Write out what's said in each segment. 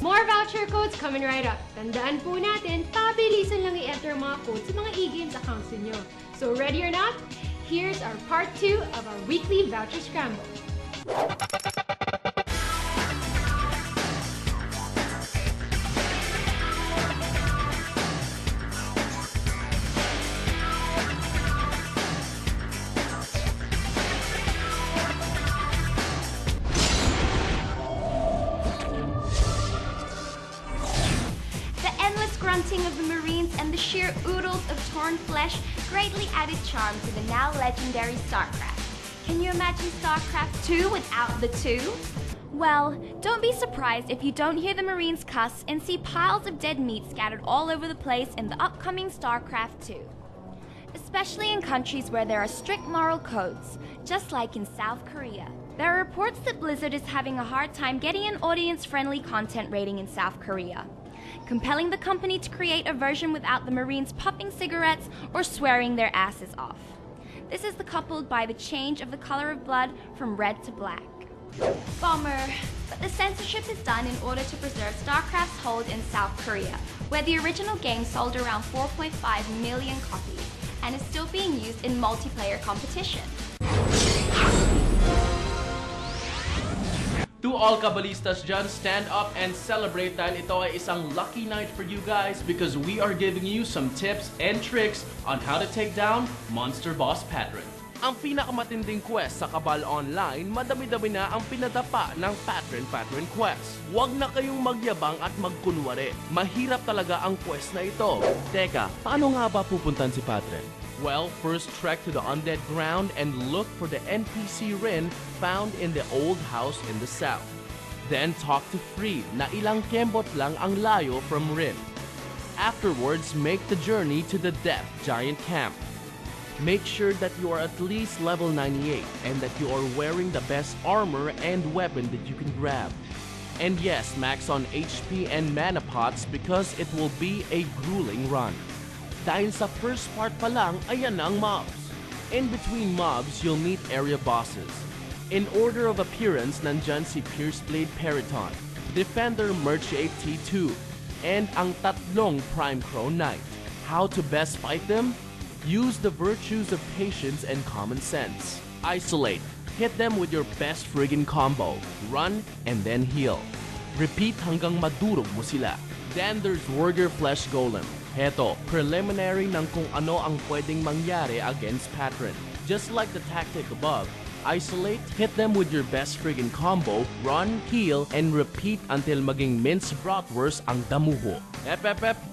More voucher codes coming right up. Tandaan po natin, pabilisan lang i-enter mga codes sa mga e-games accounts niyo. So ready or not? Here's our part 2 of our weekly voucher scramble. Grunting of the Marines and the sheer oodles of torn flesh greatly added charm to the now legendary StarCraft. Can you imagine StarCraft 2 without the 2? Well, don't be surprised if you don't hear the Marines cuss and see piles of dead meat scattered all over the place in the upcoming StarCraft 2. Especially in countries where there are strict moral codes, just like in South Korea. There are reports that Blizzard is having a hard time getting an audience-friendly content rating in South Korea, compelling the company to create a version without the Marines puffing cigarettes or swearing their asses off. This is coupled by the change of the color of blood from red to black. Bummer, but the censorship is done in order to preserve StarCraft's hold in South Korea, where the original game sold around 4.5 million copies and is still being used in multiplayer competition. To all Kabalistas dyan, stand up and celebrate dahil ito ay isang lucky night for you guys because we are giving you some tips and tricks on how to take down Monster Boss Patron. Ang pinakamatinding quest sa Kabal Online, madami-dami na ang pinadapa ng Patron quest. Huwag na kayong magyabang at magkunwari. Mahirap talaga ang quest na ito. Teka, paano nga ba pupuntan si Patron? Well, first trek to the undead ground and look for the NPC Rin found in the old house in the south. Then talk to Free na ilang kembot lang ang layo from Rin. Afterwards, make the journey to the Death Giant Camp. Make sure that you are at least level 98 and that you are wearing the best armor and weapon that you can grab. And yes, max on HP and mana pots because it will be a grueling run. Dahil sa first part pa lang, ayan ang mobs. In between mobs, you'll meet area bosses. In order of appearance, nandyan si Pierceblade Periton, Defender Merchant T2, and ang tatlong Prime Crow Knight. How to best fight them? Use the virtues of patience and common sense. Isolate. Hit them with your best friggin' combo. Run and then heal. Repeat hanggang madurog mo sila. Then there's Warrior Flesh Golem. Heto, preliminary ng kung ano ang pwedeng mangyari against Patron. Just like the tactic above, isolate, hit them with your best friggin' combo, run, heal, and repeat until maging minced bratwurst ang damuho.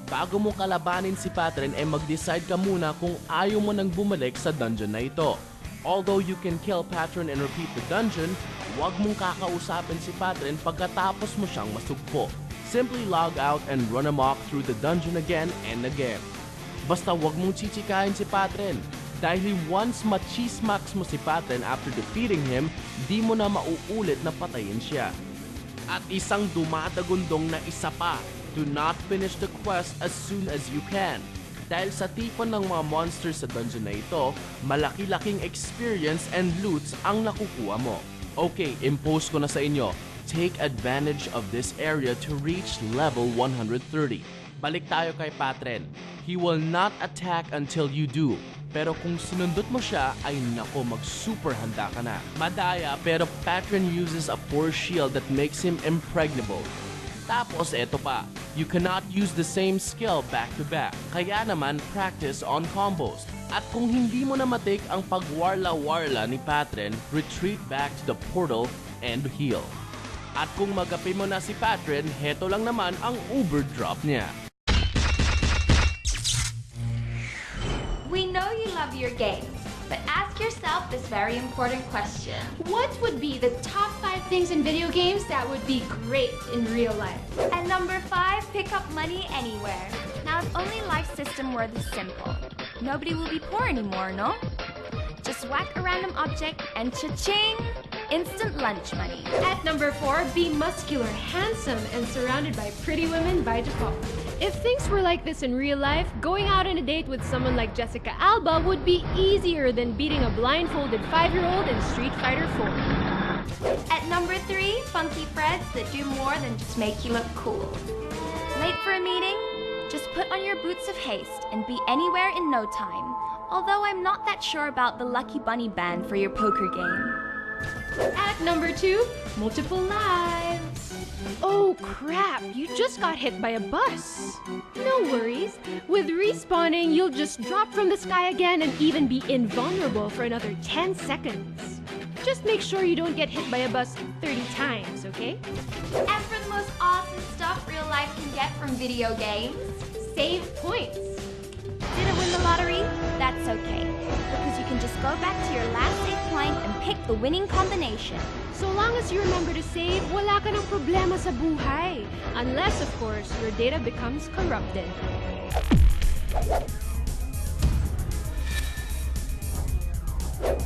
Bago mo kalabanin si Patron ay mag-decide ka muna kung ayaw mo nang bumalik sa dungeon na ito. Although you can kill Patron and repeat the dungeon, huwag mong kakausapin si Patron pagkatapos mo siyang masugpo. Simply log out and run amok through the dungeon again and again. Basta wag mong chichikahin si Patron. Dahil once machismax mo si Patron after defeating him, di mo na mauulit na patayin siya. At isang dumadagundong na isa pa, do not finish the quest as soon as you can. Dahil sa tipon ng mga monsters sa dungeon na ito, malaki-laking experience and loots ang nakukuha mo. Okay, impose ko na sa inyo. Take advantage of this area to reach level 130. Balik tayo kay Patron. He will not attack until you do. Pero kung sinundot mo siya, ay nako, mag-super handa ka na. Madaya, pero Patron uses a force shield that makes him impregnable. Tapos eto pa, you cannot use the same skill back-to-back. Kaya naman, practice on combos. At kung hindi mo na matik ang pagwarla-warla ni Patron, retreat back to the portal and heal. At kung magapi mo na si Patron, heto lang naman ang Uber drop niya. We know you love your games, but ask yourself this very important question. What would be the top 5 things in video games that would be great in real life? And number 5, pick up money anywhere. Now, if only life system were this simple, nobody will be poor anymore, no? Just whack a random object and cha-ching! Instant lunch money. At number 4, be muscular, handsome, and surrounded by pretty women by default. If things were like this in real life, going out on a date with someone like Jessica Alba would be easier than beating a blindfolded 5-year-old in Street Fighter 4. At number 3, funky threads that do more than just make you look cool. Late for a meeting? Just put on your boots of haste and be anywhere in no time. Although I'm not that sure about the Lucky Bunny band for your poker game. At number 2, multiple lives. Oh crap, you just got hit by a bus. No worries. With respawning, you'll just drop from the sky again and even be invulnerable for another 10 seconds. Just make sure you don't get hit by a bus 30 times, okay? And for the most awesome stuff real life can get from video games, Save points. didn't win the lottery? That's okay, because you can just go back to your last save point and pick the winning combination. So long as you remember to save, wala ka ng problema sa buhay. Unless, of course, your data becomes corrupted.